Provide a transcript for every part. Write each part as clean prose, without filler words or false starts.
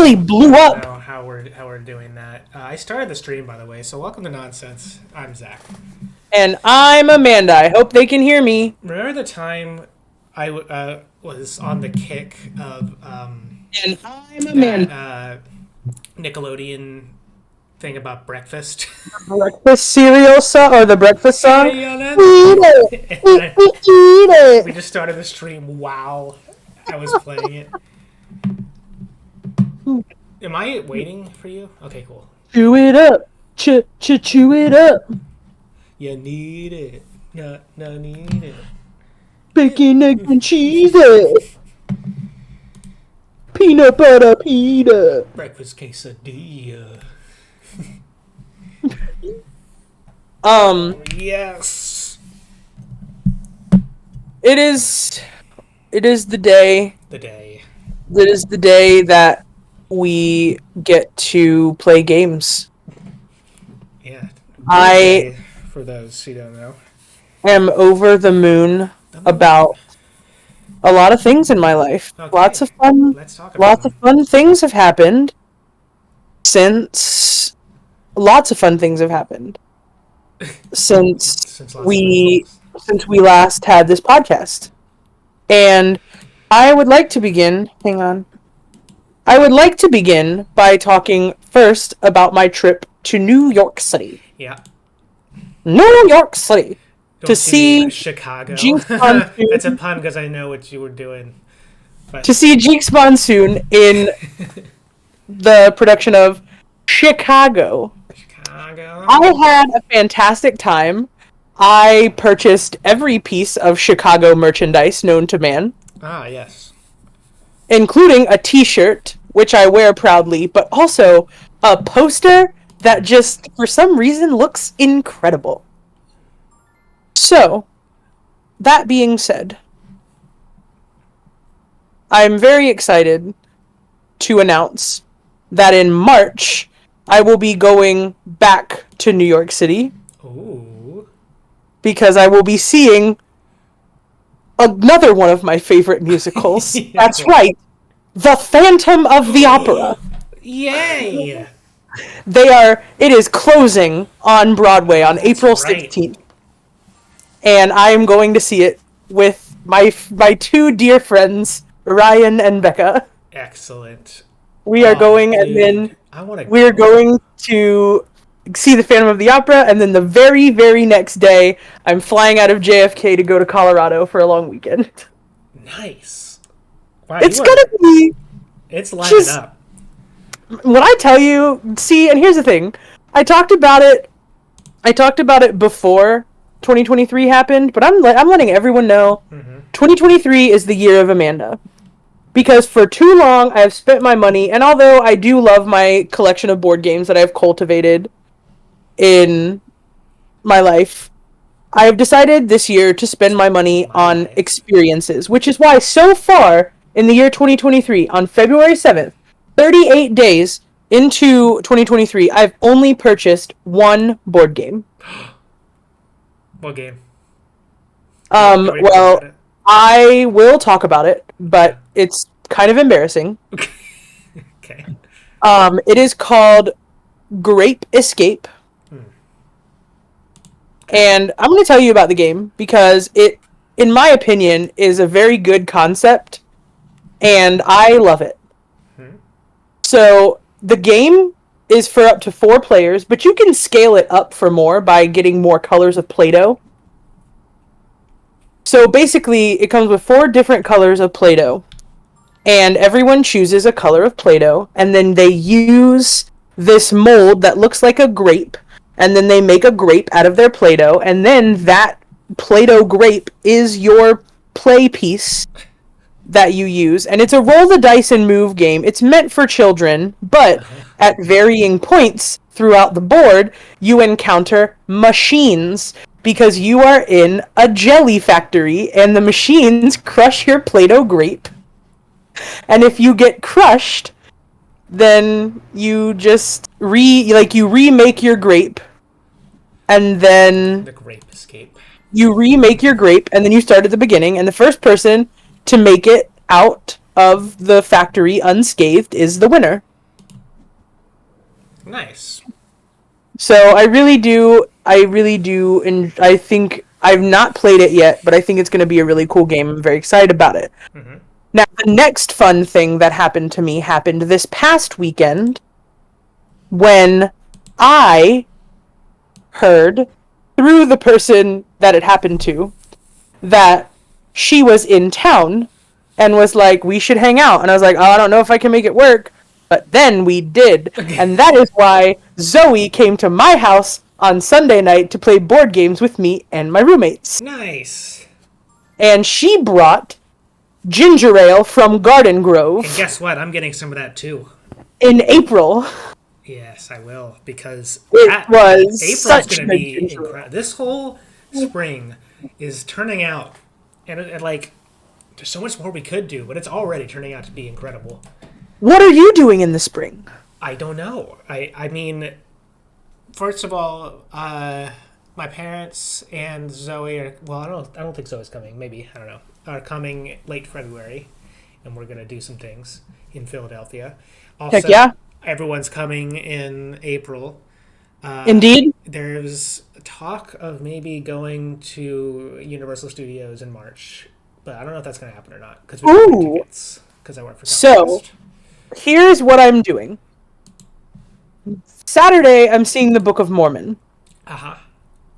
really blew I don't up. know how we're doing that. I started the stream, by the way, so welcome to Nonsense. I'm Zach. And I'm Amanda. I hope they can hear me. Remember the time I was on the kick of And I'm that Amanda. Nickelodeon thing about breakfast? Breakfast cereal song or the breakfast song? Hey, on Eat it. it. Eat We it. just started the stream while I was playing it. Am I waiting for you? Okay, cool. Chew it up. Chew it up. You need it. No, need it. Bacon, egg, and cheese it. Peanut butter pita. Breakfast quesadilla. Um, Yes. it is the day. The day. It is the day that we get to play games. Yeah. I Day, for those who don't know. am over the moon about a lot of things in my life. Okay. Let's talk about Lots of them. fun things have happened since lots of fun things have happened since Since lots of fun we things. since we last had this podcast. And I would like to begin, hang on. I would like to begin by talking first about my trip to New York City. Yeah. New York City Don't to you mean see Chicago? Jinx That's a Monsoon. pun because I know what you were doing. But To see Jinx Monsoon in the production of Chicago. Chicago. I had a fantastic time. I purchased every piece of Chicago merchandise known to man, Ah, yes. including a t-shirt, which I wear proudly, but also a poster that just, for some reason, looks incredible. So, that being said, I'm very excited to announce that in March, I will be going back to New York City Ooh. because I will be seeing another one of my favorite musicals. Yeah, That's cool. right, The Phantom of the Opera. Yay! It is closing on Broadway on That's April right. 16th. And I am going to see it with my two dear friends, Ryan and Becca. Excellent. We are Oh, going, and dude. then I want to we're go. going to see the Phantom of the Opera, and then the very, very next day, I'm flying out of JFK to go to Colorado for a long weekend. Nice. Wow, It's you are. gonna be It's lining just up. when I tell you. See, and here's the thing: I talked about it. I talked about it before 2023 happened, but I'm letting everyone know 2023 is the year of Amanda. Because for too long I have spent my money, and although I do love my collection of board games that I've cultivated in my life, I have decided this year to spend my money My on life. experiences, which is why so far in the year 2023, on February 7th, 38 days into 2023, I've only purchased one board game. What game? Can we talk about Well, it? I will talk about it, Yeah. but it's kind of embarrassing. Okay. It is called Grape Escape. And I'm going to tell you about the game because it, in my opinion, is a very good concept, and I love it. So, the game is for up to 4 players, but you can scale it up for more by getting more colors of Play-Doh. So, basically, it comes with 4 different colors of Play-Doh, and everyone chooses a color of Play-Doh, and then they use this mold that looks like a grape, and then they make a grape out of their Play-Doh, and then that Play-Doh grape is your play piece that you use, and it's a roll the dice and move game. It's meant for children, but at varying points throughout the board, you encounter machines because you are in a jelly factory, and the machines crush your Play-Doh grape. And if you get crushed, then you just you remake your grape, and then The Grape Escape. you remake your grape, and then you start at the beginning, and the first person to make it out of the factory unscathed is the winner. Nice. So I really do, and I think I've not played it yet, but I think it's going to be a really cool game. I'm very excited about it. Mm-hmm. Now, the next fun thing that happened to me happened this past weekend when I heard through the person that it happened to that she was in town and was like, we should hang out. And I was like, oh, I don't know if I can make it work. But then we did. And that is why Zoe came to my house on Sunday night to play board games with me and my roommates. Nice. And she brought ginger ale from Garden And Grove guess what? I'm getting some of that too. in April. Yes, I will, because It was April's such going to good be ginger ale. incredible. This whole spring is turning out, and like, there's so much more we could do, but it's already turning out to be incredible. What are you doing in the spring? I don't know. I mean, first of all, my parents and Zoe are, well, I don't think Zoe's coming. Maybe, I don't know. Are coming late February, and we're gonna do some things in Philadelphia. Also, Heck yeah. everyone's coming in April. Indeed. There's talk of maybe going to Universal Studios in March, but I don't know if that's gonna happen or not because we don't have Ooh. tickets because I work for So, Comcast. here's what I'm doing. Saturday, I'm seeing the Book of Mormon. Uh-huh.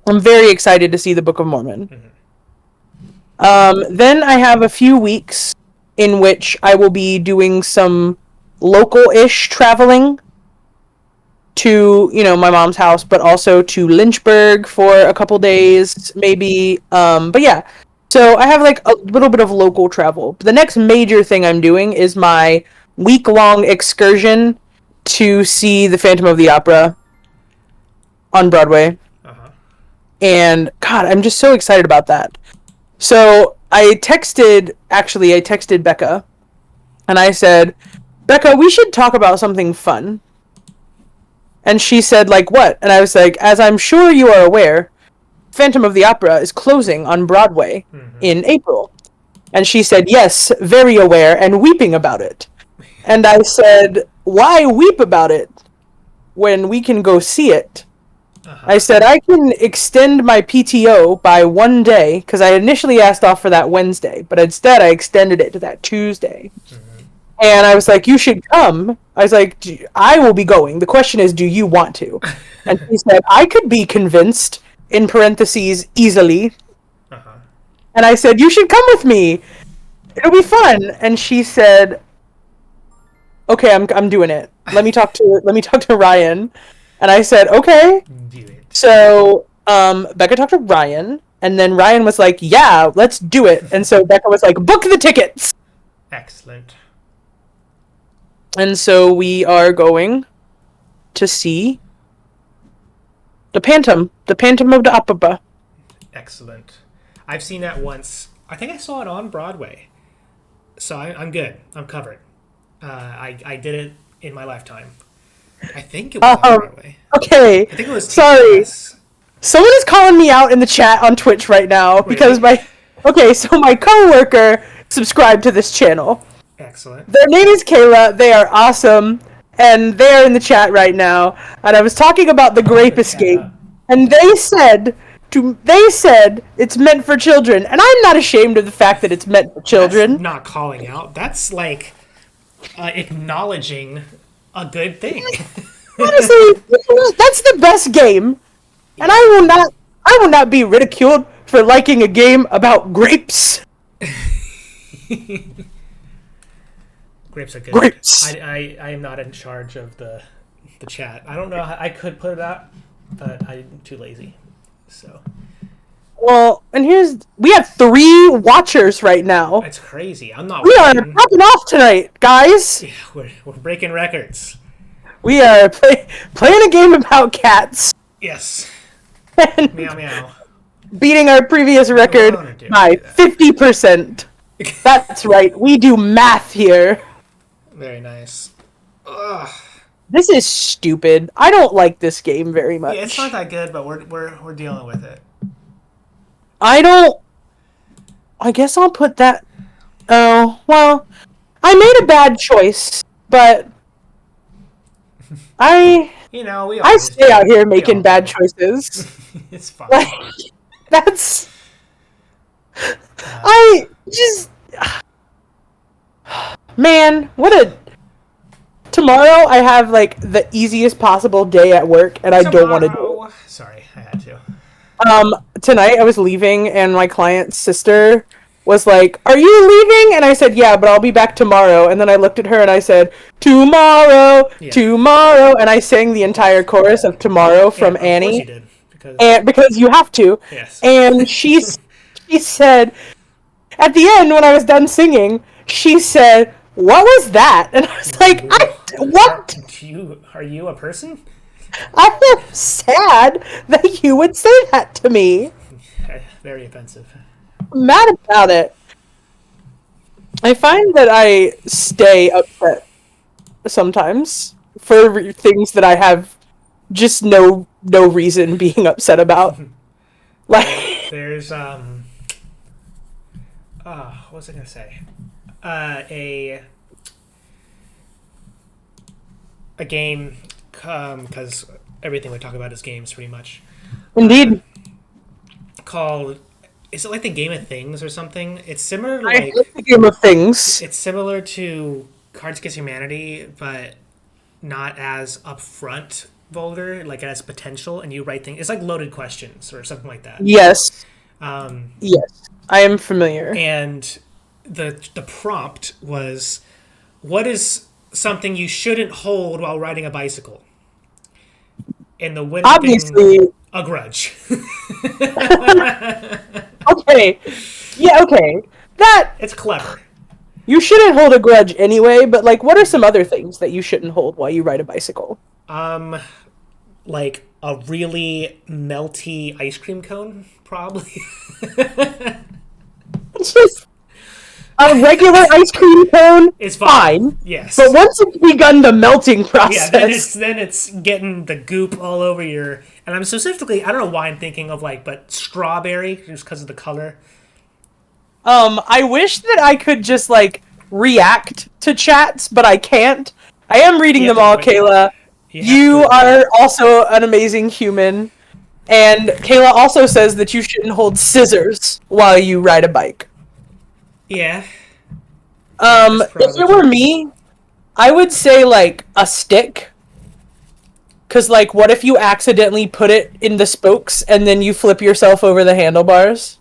I'm very excited to see the Book of Mormon. Then I have a few weeks in which I will be doing some local-ish traveling to, my mom's house, but also to Lynchburg for a couple days, maybe. But yeah, so I have like a little bit of local travel. The next major thing I'm doing is my week-long excursion to see the Phantom of the Opera on Broadway. Uh-huh. And God, I'm just so excited about that. So I texted Becca and I said, Becca, we should talk about something fun. And she said, like, what? And I was like, as I'm sure you are aware, Phantom of the Opera is closing on Broadway in April. And she said, yes, very aware and weeping about it. And I said, why weep about it when we can go see it? I said, I can extend my PTO by one day, because I initially asked off for that Wednesday, but instead I extended it to that Tuesday. And I was like, you should come. I was like, I will be going. The question is, do you want to? And she said, I could be convinced, in parentheses, easily. And I said, you should come with me. It'll be fun. And she said, okay, I'm doing it. Let me talk to Ryan. And I said, okay. Do it. So, Becca talked to Ryan, and then Ryan was like, yeah, let's do it. And so Becca was like, book the tickets. Excellent. And so we are going to see the Phantom of the Opera. Excellent. I've seen that once. I think I saw it on Broadway. So I'm good. I'm covered. I did it in my lifetime. I think it was on Broadway. Okay. I think it was Sorry. TBS. Someone is calling me out in the chat on Twitch right now because my coworker subscribed to this channel. Excellent. Their name is Kayla. They are awesome, and they are in the chat right now. And I was talking about the Grape Escape, and they said it's meant for children, and I'm not ashamed of the fact that it's meant for children. That's not calling out. That's like acknowledging a good thing. Honestly, that's the best game, and I will not be ridiculed for liking a game about grapes. Grapes are good. Grapes. I am not in charge of the chat. I don't know how I could put it out, but I'm too lazy. So. Well, and we have 3 watchers right now. It's crazy. I'm not. We are popping off tonight, guys. Yeah, we're breaking records. We are playing a game about cats. Yes. And Meow meow. beating our previous record by 50%. That's right. We do math here. Very nice. Ugh. This is stupid. I don't like this game very much. Yeah, it's not that good, but we're dealing with it. I guess I'll put that. Oh, well, I made a bad choice, but I You know, we I always stay out do. here We all making bad do. choices. It's fine. Like, that's. Uh, I just. Man, what a. Tomorrow I have like the easiest possible day at work, and I don't want to do it. tomorrow. Sorry, I had to. Tonight I was leaving, and my client's sister was like, "Are you leaving?" And I said, "Yeah, but I'll be back tomorrow." And then I looked at her and I said, "Tomorrow, Yeah. tomorrow," and I sang the Of entire course. chorus of "Tomorrow" Yeah, from of course you Annie, did. Because, and because you have to. yes. And she said at the end when I was done singing, she said, "What was that?" And I was like, "I what?" Are you a person? I am sad that you would say that to me. Very offensive. I'm mad about it. I find that I stay upset sometimes for things that I have just no reason being upset about. Like There's what was I gonna say? A game, because everything we talk about is games, pretty much. indeed, Called, is it like the Game of Things or something? It's similar to I like hate the game of things. it's similar to Cards Against Humanity, but not as upfront vulgar. Like it has potential, and you write things. It's like loaded questions or something like that. Yes, Um, yes, I am familiar. and the prompt was, what is something you shouldn't hold while riding a bicycle? And the winning thing, Obviously, a grudge. okay, yeah, okay. That It's clever. you shouldn't hold a grudge anyway. But like, what are some other things that you shouldn't hold while you ride a bicycle? Um, like a really melty ice cream cone, probably. It's just a regular ice cream cone, It's fine. Yes. But once it's begun the melting Yeah, process, then it's getting the goop all over your. And I'm specifically, I don't know why I'm thinking of like, but strawberry just because of the color. I wish that I could just like react to chats, but I can't. I am reading You have them all, to wait. Kayla. You have You to are also an amazing human. And Kayla also says that you shouldn't hold scissors while you ride a bike. Yeah. That's If probably it were true. me, I would say like a stick. Cause like, what if you accidentally put it in the spokes and then you flip yourself over the handlebars?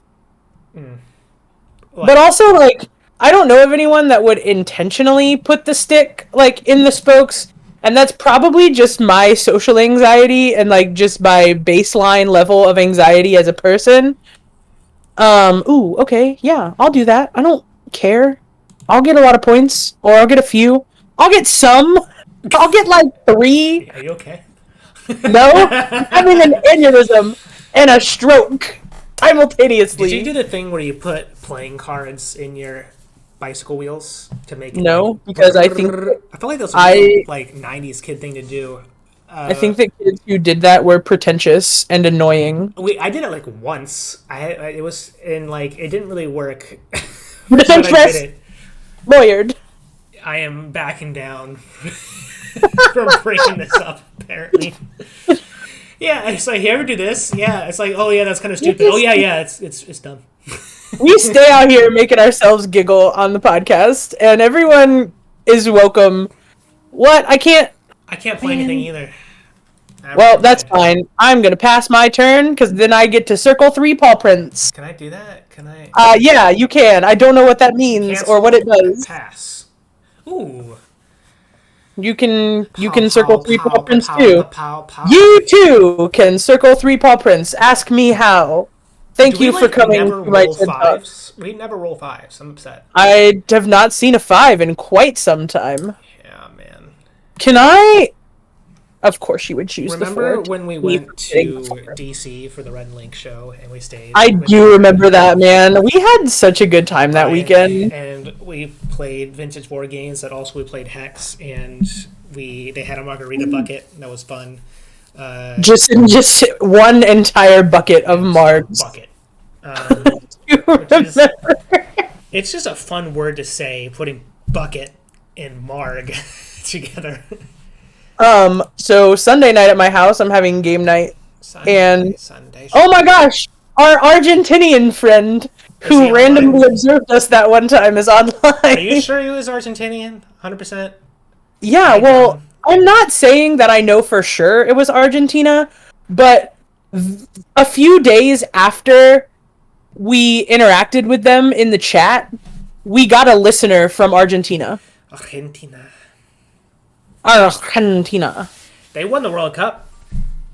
But Like, also, like, I don't know of anyone that would intentionally put the stick, like, in the spokes. And that's probably just my social anxiety and, like, just my baseline level of anxiety as a person. Ooh, okay, yeah, I'll do that. I don't care. I'll get a lot of points, or I'll get a few. I'll get some. I'll get, like, 3. are you okay? No? I'm having an aneurysm and a stroke Did you simultaneously. do the thing where you put playing cards in your bicycle wheels to make it No, like? because I think I feel like that was a real I like '90s kid thing to do. I think that kids who did that were pretentious and annoying. I did it like once. It was in like it didn't really work, but I did Pretentious, it. lawyered. I am backing down from bringing this up. Apparently, yeah. It's like, you ever do this? Yeah. It's like, oh yeah, that's kind of stupid. Oh yeah, yeah. It's dumb. We stay out here making ourselves giggle on the podcast, and everyone is welcome. What? I can't. I can't play anything either. Well, that's fine. I'm gonna pass my turn because then I get to circle 3 paw prints. Can I do that? Can I Yeah, you can. I don't know what that means cancel or what it does. pass? Ooh. You can circle 3 paw prints pow, too. pow, pow. You too can circle 3 paw prints. Ask me how. Thank Do we you for like coming never to my roll TED Talk. fives? We never roll fives. I'm upset. I have not seen a 5 in quite some time. Yeah, man. Can I? Of course, you would choose Remember the 4. when we went to DC for the Red Link show and we stayed? I with do remember that, man. We had such a good time that Brian, weekend. and we played vintage board games. That also we played Hex, and they had a margarita bucket. That was fun. Just one entire bucket of margs. Bucket. You remember? It's just a fun word to say, putting bucket and marg together. So Sunday night at my house, I'm having game night, and Sunday. oh my gosh, our Argentinian friend Is he who randomly online? observed us that one time is Are you online. sure he was Argentinian? 100%? Am Yeah, I well, dumb? I'm not saying that I know for sure it was Argentina, but a few days after we interacted with them in the chat, we got a listener from Argentina. Argentina. Argentina. They won the World Cup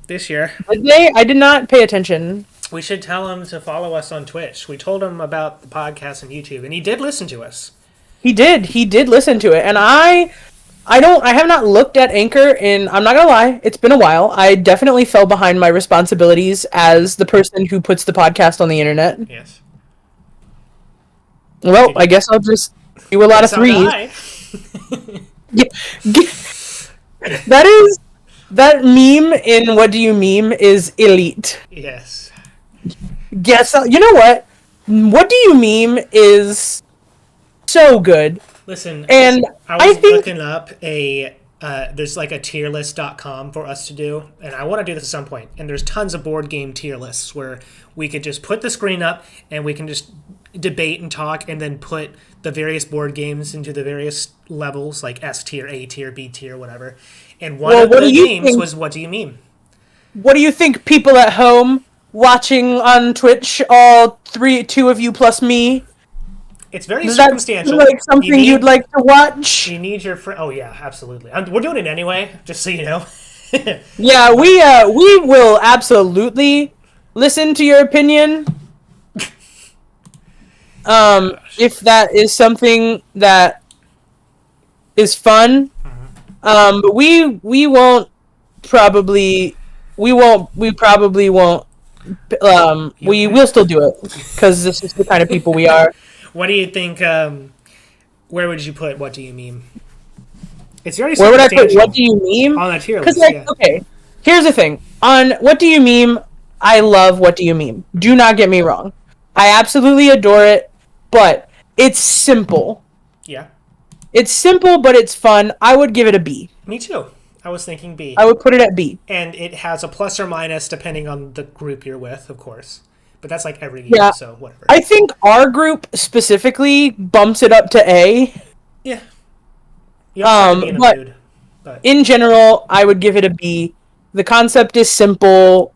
this year. Did they? I did not pay attention. We should tell him to follow us on Twitch. We told him about the podcast and YouTube, and he did listen to us. He did. He did listen to it, and I have not looked at Anchor in, I'm not gonna lie, it's been a while. I definitely fell behind my responsibilities as the person who puts the podcast on the internet. Yes. Well, I guess I'll just do a lot of So did threes. I. That meme in What Do You Meme is elite. Yes. Guess you know what? What Do You Meme is so good. Listen, And I was think looking up there's like a tierlist.com for us to do, and I want to do this at some point. And there's tons of board game tier lists where we could just put the screen up and we can just debate and talk, and then put the various board games into the various levels, like S tier, A tier, B tier, whatever. And one of the games was What Do You Meme? What do you think, people at home watching on Twitch, two of you plus me? It's very Does that circumstantial. seem like something you'd like to watch? You need your friend. Oh yeah, absolutely. We're doing it anyway, just so you know. Yeah, we will absolutely listen to your opinion. If that is something that is fun. But we won't probably we probably won't we will still do it because this is the kind of people we are. What do you think? Where would you put What Do You Meme? It's very Where would I put circumstantial What Do You Meme? on that tier Because list. like, okay, here's the thing. On What Do You Meme, I love What Do You Meme. Do not get me wrong. I absolutely adore it, but it's simple. Yeah. It's simple, but it's fun. I would give it a B. Me too. I was thinking B. I would put it at B. And it has a plus or minus depending on the group you're with, of course. But that's like every game, Yeah. so whatever. I think our group specifically bumps it up to A. Yeah. You also have to be in the but mood. But in general, I would give it a B. The concept is simple.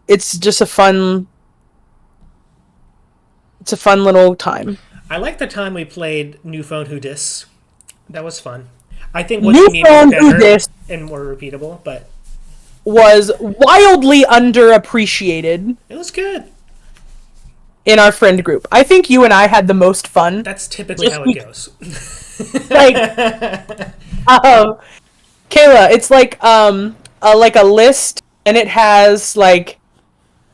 It's just a fun little time. I like the time we played New Phone Who Dis. That was fun. I think What New You Meme Phone is Who better Dis and more repeatable, but was wildly underappreciated it was good. in our friend group. I think you and I had the most fun. That's typically how it goes. Like, Kayla, it's like a list, and it has like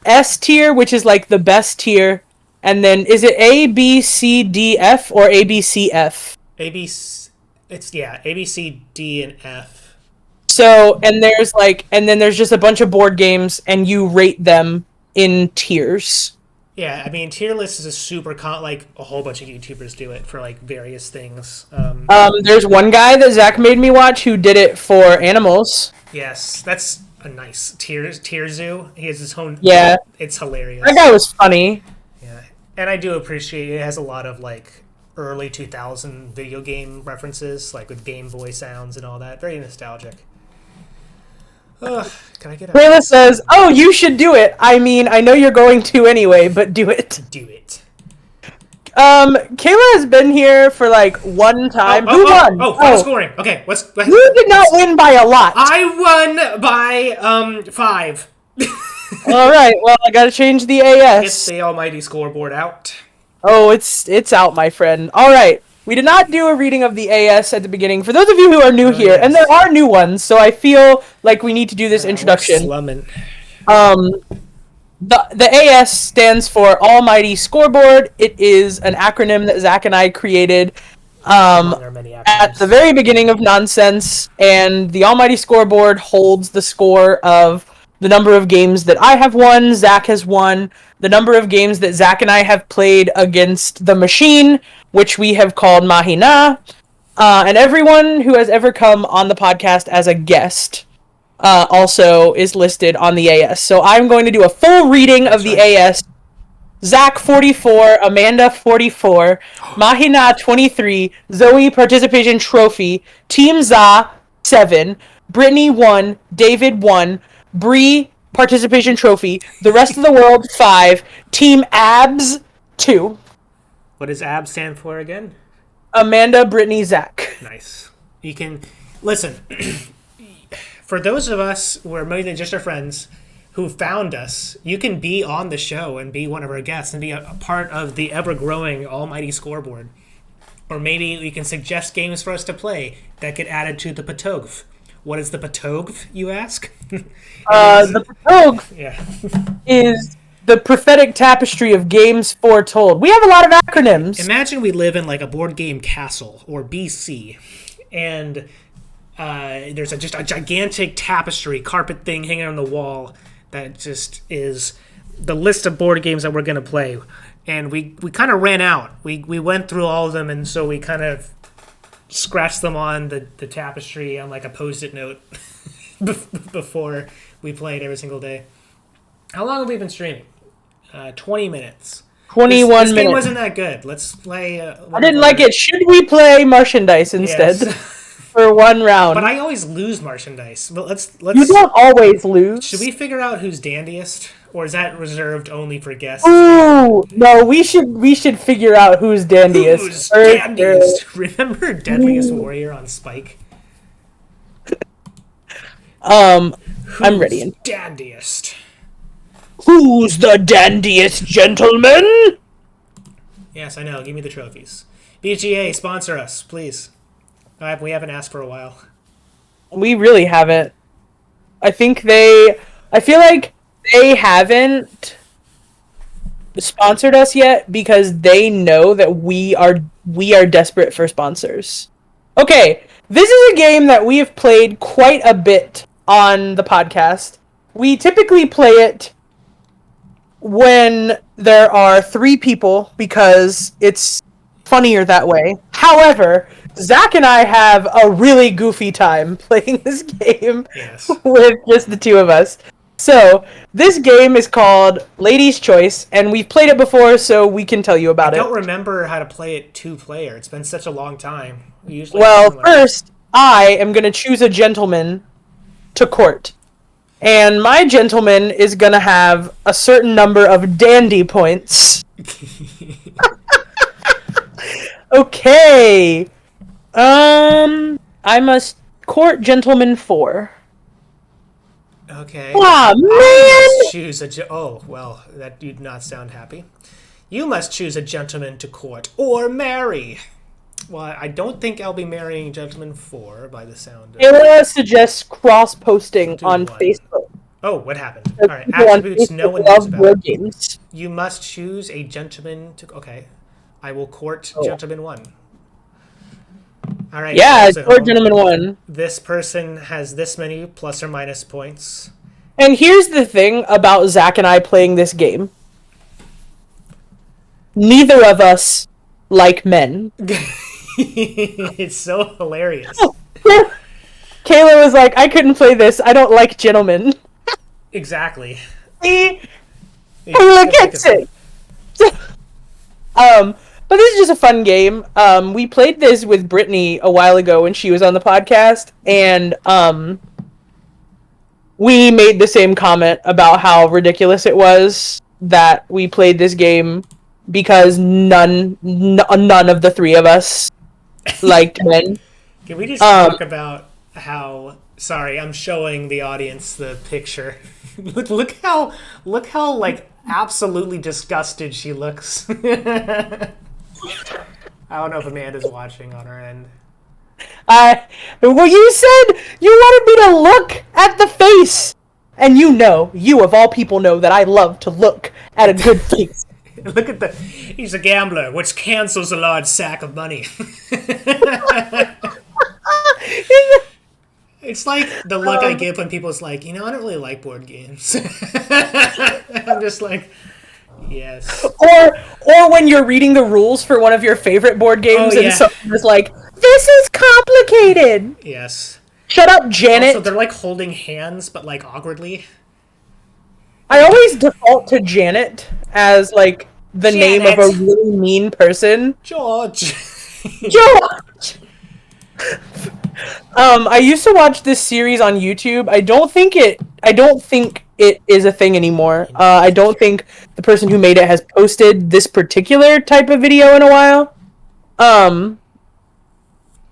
S tier, which is like the best tier, and then is it A, B, C, D, F, or A, B, C, F? A, B, it's, yeah, A, B, C, D, and F. So, and then there's just a bunch of board games, and you rate them in tiers. Yeah, I mean, tier list is a super like a whole bunch of YouTubers do it for like various things. There's one guy that Zach made me watch who did it for animals. Yes, that's a nice tier zoo. He has his own. Yeah, it's hilarious. that guy was funny. Yeah, and I do appreciate it. It has a lot of like early 2000 video game references, like with Game Boy sounds and all that. Very nostalgic. Ugh, can I get a Kayla says, "Oh, you should do it. I mean, I know you're going to anyway, but do it." do it? Kayla has been here for like one time. Who won? Final scoring. Okay, let's. You did not win by a lot. I won by 5. All right. Well, I gotta change the AS. It's the almighty scoreboard out. Oh, it's out, my friend. All right. We did not do a reading of the AS at the beginning. For those of you who are new here, yes. and there are new ones, so I feel like we need to do this introduction. Slumming. The AS stands for Almighty Scoreboard. It is an acronym that Zach and I created at the very beginning of Nonsense, and the Almighty Scoreboard holds the score of the number of games that I have won, Zach has won, the number of games that Zach and I have played against the machine, which we have called Mahina, And everyone who has ever come on the podcast as a guest also is listed on the AS. So I'm going to do a full reading of the AS. Zach 44, Amanda 44, Mahina 23, Zoe participation trophy, Team Za 7, Brittany 1, David 1, Bree participation trophy, the rest of the world 5, Team Abs 2. What does AB stand for again? Amanda, Brittany, Zach. Nice. You can listen. For those of us who are more than just our friends who found us, you can be on the show and be one of our guests and be a part of the ever-growing almighty scoreboard. Or maybe you can suggest games for us to play that get added to the Patogv. What is the Patogv, you ask? The Patogv is the prophetic tapestry of games foretold. We have a lot of acronyms. Imagine we live in like a board game castle or BC, and there's just a gigantic tapestry carpet thing hanging on the wall that just is the list of board games that we're going to play. And we kind of ran out. We went through all of them, and so we kind of scratched them on the tapestry on like a Post-it note before we played every single day. How long have we been streaming? 20 minutes. 21 this minutes. game wasn't that good. Let's play... I didn't like it. Should we play merchandise instead? Yes. For one round. But I always lose merchandise. But let's. You don't always lose. Should we figure out who's dandiest, or is that reserved only for guests? Ooh, no. We should figure out who's dandiest. Who's dandiest? Remember Deadliest Warrior on Spike? I'm ready. Dandiest. Who's the dandiest gentleman? Yes, I know. Give me the trophies. BGA, sponsor us, please. We haven't asked for a while. We really haven't. I feel like they haven't sponsored us yet because they know that we are desperate for sponsors. Okay, this is a game that we have played quite a bit on the podcast. We typically play it when there are 3 people because it's funnier that way. However, Zach and I have a really goofy time playing this game with just the 2 of us. So, this game is called Lady's Choice, and we've played it before, so we can tell you about it. I don't remember how to play it 2-player. It's been such a long time. Well, first, I am going to choose a gentleman to court. And my gentleman is going to have a certain number of dandy points. Okay. I must court gentleman 4. Okay. Ah, man! Choose that did not sound happy. You must choose a gentleman to court or marry. Well, I don't think I'll be marrying gentleman 4 by the sound of it. Illa suggests cross-posting on Facebook. Oh, what happened? All right, attributes no one knows about. Games. You must choose a gentleman to... Okay. I will court gentleman 1. All right. Yeah, court gentleman 1. This person has this many plus or minus points. And here's the thing about Zach and I playing this game. Neither of us like men. It's so hilarious. Kayla was like, I couldn't play this. I don't like gentlemen. Exactly. See? Kayla gets it. But this is just a fun game. We played this with Brittany a while ago when she was on the podcast, and we made the same comment about how ridiculous it was that we played this game because none of the 3 of us liked men. Can we just talk about how... Sorry, I'm showing the audience the picture. look how like absolutely disgusted she looks. I don't know if Amanda's watching on her end. Well, you said you wanted me to look at the face, and you of all people know that I love to look at a good face. Look at he's a gambler, which cancels a large sack of money. It's like the look I give when people's like, I don't really like board games. I'm just like, yes. Or when you're reading the rules for one of your favorite board games and someone is like, this this is complicated. Yes. Shut up, Janet. Also, they're like holding hands, but like awkwardly. I always default to Janet as like the name of a Janet. really mean person. George. George. I used to watch this series on YouTube. I don't think it is a thing anymore. I don't think the person who made it has posted this particular type of video in a while.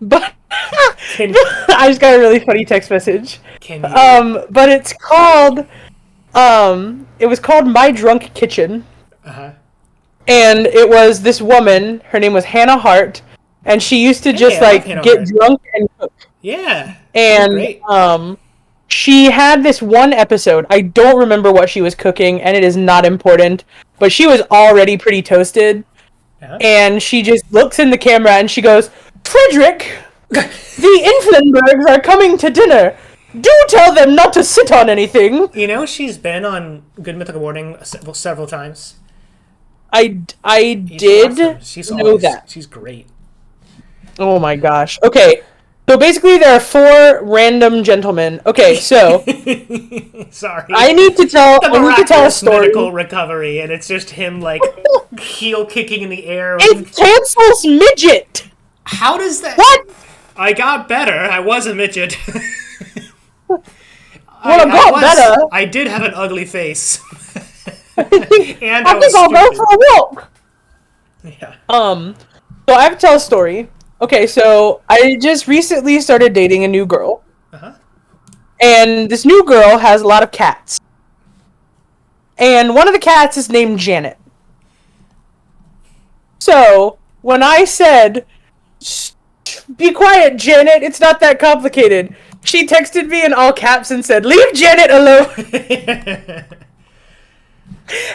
But I just got a really funny text message. Can you? But it's called it was called My Drunk Kitchen. Uh-huh. And it was this woman, her name was Hannah Hart, and she used to just like get drunk and cook. Yeah. And great. She had this one episode. I don't remember what she was cooking, and it is not important, but she was already pretty toasted. Uh-huh. And she just looks in the camera and she goes, "Frederick, the Inflenbergs are coming to dinner. Do tell them not to sit on anything." You know, she's been on Good Mythical Morning several times. I did awesome. She's know that. She's great. Oh my gosh. Okay. So basically there are 4 random gentlemen. Okay, so sorry. I need to tell a story. Medical recovery, and it's just him like heel kicking in the air. It cancels midget. How does that? What? I got better. I was a midget. I got better. I did have an ugly face. And I think I'll go for a walk. Yeah. So I have to tell a story. Okay, so I just recently started dating a new girl. Uh-huh. And this new girl has a lot of cats. And one of the cats is named Janet. So, when I said, "Be quiet, Janet, it's not that complicated," she texted me in all caps and said, "Leave Janet alone."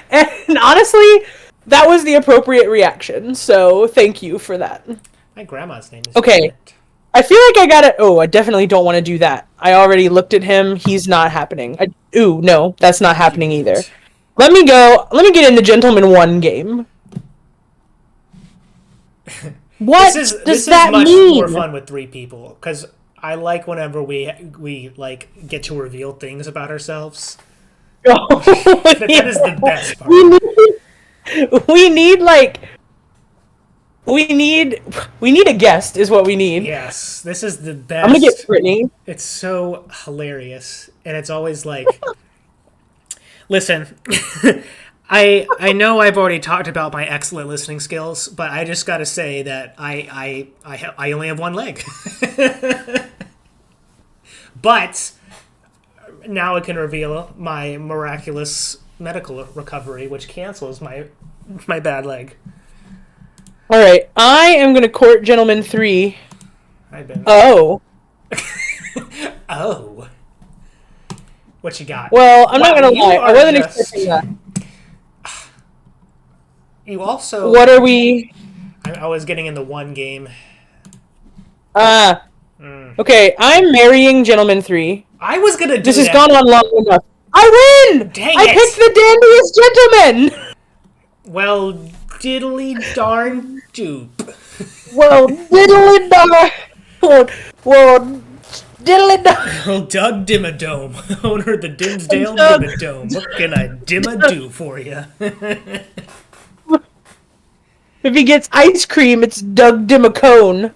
And honestly, that was the appropriate reaction, so thank you for that. My grandma's name is Okay. Janet. I feel like I gotta... Oh, I definitely don't want to do that. I already looked at him. He's not happening. No, that's not happening either. Let me get in the Gentleman 1 game. What does that mean? This is much more fun with 3 people, because I like whenever we like get to reveal things about ourselves. Oh, that is the best part. We need a guest is what we need. Yes, this is the best. I'm gonna get Brittany. It's so hilarious, and it's always like, listen, I know I've already talked about my excellent listening skills, but I just got to say that I only have one leg. But now I can reveal my miraculous medical recovery, which cancels my bad leg. All right, I am gonna court Gentleman 3. I've been. Oh. Oh. What you got? Well, I'm not gonna lie. I wasn't expecting that. You also. What are we? I was getting in the 1 game. Okay, I'm marrying Gentleman 3. I was gonna do This that. has gone on long enough. I win! Dang I it. picked the dandiest gentleman! Well, diddly darn dupe. Well, diddly darn. Well, diddly darn. Oh, Doug Dimmadome, owner of the Dimsdale Doug. Dimmadome. What can I dimma-do for you? If he gets ice cream, it's Doug Dimacone.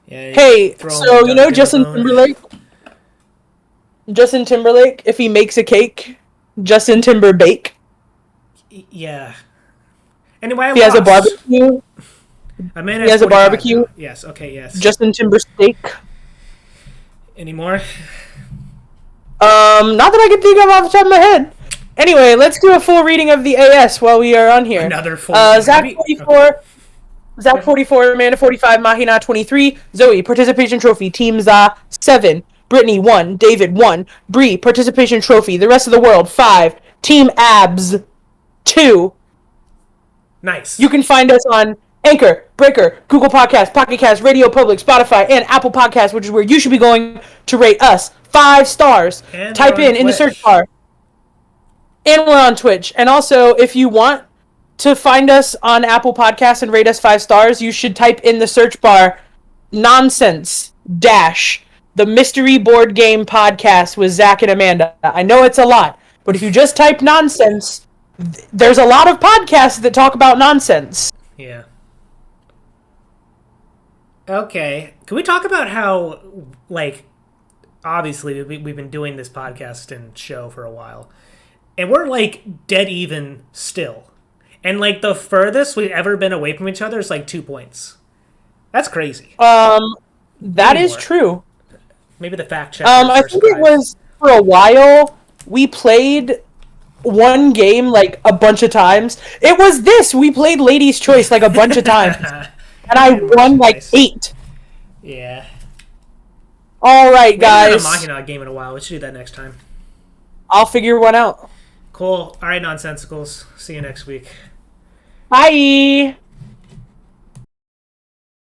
Yeah, Hey, throw so him you know Doug Justin Dimmadome. Timberlake? Justin Timberlake, if he makes a cake, Justin Timberbake. Yeah. Anyway, He has a barbecue. He has a barbecue. Yes, okay, yes. Justin Timber steak. Any more? Not that I can think of off the top of my head. Anyway, let's do a full reading of the AS while we are on here. Another full. Zach 44, okay. Zach 44, Amanda 45, Mahina 23, Zoe participation trophy, Team Za 7, Brittany 1, David 1, Bree participation trophy, the rest of the world 5, Team Abs 2. Nice. You can find us on Anchor, Breaker, Google Podcasts, Pocket Casts, Radio Public, Spotify, and Apple Podcasts, which is where you should be going to rate us 5 stars. And Type in the search bar. And we're on Twitch. And also, if you want to find us on Apple Podcasts and rate us 5 stars, you should type in the search bar nonsense dash the mystery board game podcast with Zach and Amanda. I know it's a lot, but if you just type nonsense, there's a lot of podcasts that talk about nonsense. Yeah. Okay. Can we talk about how, like, obviously we've been doing this podcast and show for a while, and we're like dead even still, and like the furthest we've ever been away from each other is like 2 points. That's crazy. That Maybe is more. true. Maybe the fact checkers I are think it surprised. was for a while we played one game like a bunch of times. It was this. We played Ladies' Choice like a bunch of times, and I won like 8. Yeah. All right, We haven't guys. done a Machina game in a while. We should do that next time. I'll figure one out. Cool. All right, nonsensicals. See you next week. Bye.